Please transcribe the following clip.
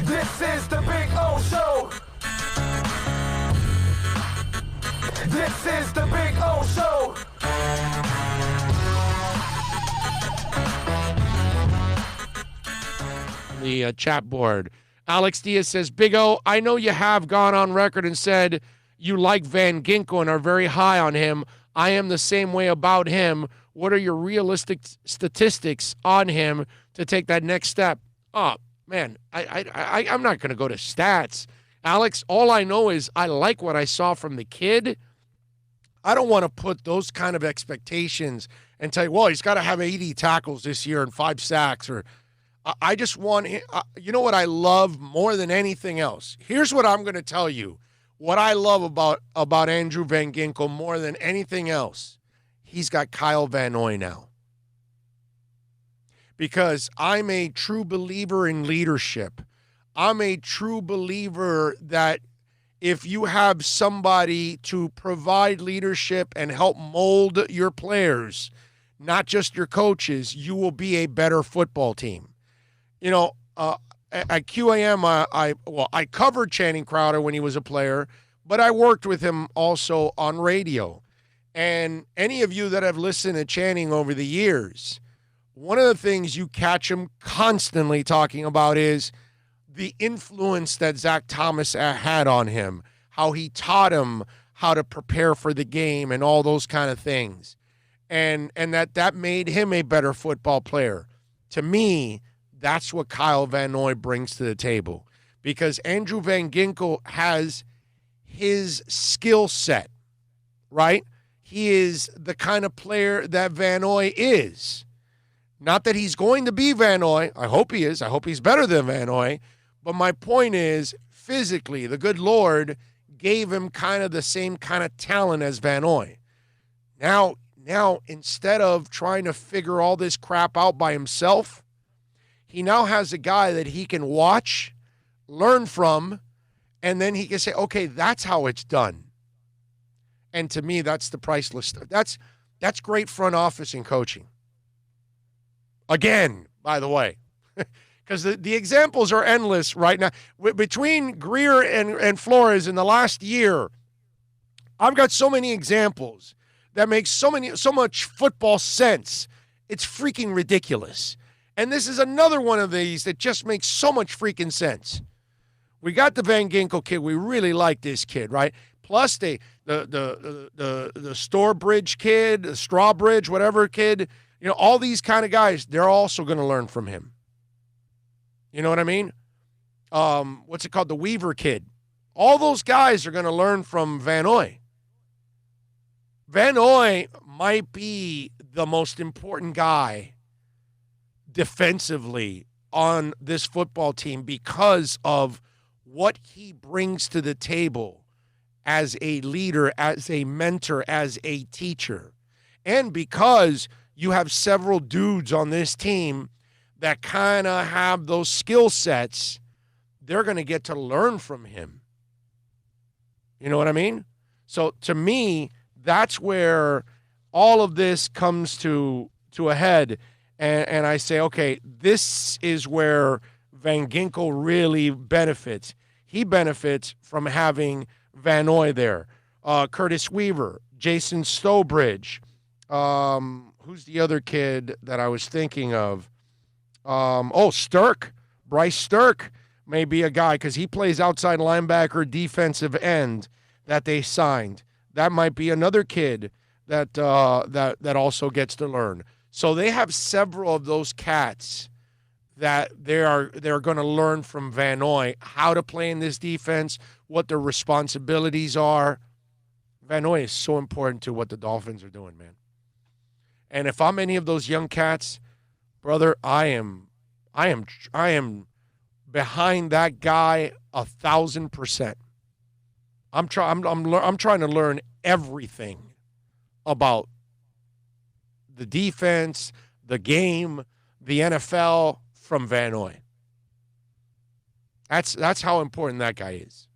This is the Big O Show. This is the Big O Show. The chat board. Alex Diaz says, Big O, I know you have gone on record and said you like Van Ginkel and are very high on him. I am the same way about him. What are your realistic statistics on him to take that next step? Oh, man, I'm not going to go to stats. Alex, all I know is I like what I saw from the kid. I don't want to put those kind of expectations and tell you, well, he's got to have 80 tackles this year and 5 sacks. Or I just want, you know what I love more than anything else? Here's what I'm going to tell you. What I love about Andrew Van Ginkel more than anything else, he's got Kyle Van Noy now. Because I'm a true believer in leadership. I'm a true believer that if you have somebody to provide leadership and help mold your players, not just your coaches, you will be a better football team. You know, at QAM, I covered Channing Crowder when he was a player, but I worked with him also on radio. And any of you that have listened to Channing over the years, one of the things you catch him constantly talking about is the influence that Zach Thomas had on him, how he taught him how to prepare for the game and all those kind of things. And that made him a better football player. To me, that's what Kyle Van Noy brings to the table, because Andrew Van Ginkel has his skill set, right? He is the kind of player that Van Noy is. Not that he's going to be Van Noy. I hope he is. I hope he's better than Van Noy. But my point is, physically, the good Lord gave him kind of the same kind of talent as Van Noy. Now, instead of trying to figure all this crap out by himself, he now has a guy that he can watch, learn from, and then he can say, okay, that's how it's done. And to me, that's the priceless stuff. That's great front office and coaching. Again, by the way, because the examples are endless right now. Between Greer and Flores in the last year, I've got so many examples that make so much football sense. It's freaking ridiculous. And this is another one of these that just makes so much freaking sense. We got the Van Ginkel kid. We really like this kid, right? Plus the Strawbridge kid, the Strawbridge, whatever kid, you know, all these kind of guys, they're also going to learn from him. You know what I mean? What's it called? The Weaver kid. All those guys are going to learn from Van Noy. Van Noy might be the most important guy defensively on this football team because of what he brings to the table as a leader, as a mentor, as a teacher. And because you have several dudes on this team that kind of have those skill sets, they're going to get to learn from him. You know what I mean? So to me, that's where all of this comes to a head. And I say, okay, this is where Van Ginkel really benefits. He benefits from having Van Noy there. Curtis Weaver, Jason Stowbridge. Who's the other kid that I was thinking of? Sturk. Bryce Sturk may be a guy because he plays outside linebacker, defensive end that they signed. That might be another kid that also gets to learn. So they have several of those cats that they're going to learn from Van Noy how to play in this defense, what their responsibilities are. Van Noy is so important to what the Dolphins are doing, man. And if I'm any of those young cats, brother, I am behind that guy 1,000%. I'm trying to learn everything about the defense, the game, the NFL from Van Noy. That's how important that guy is.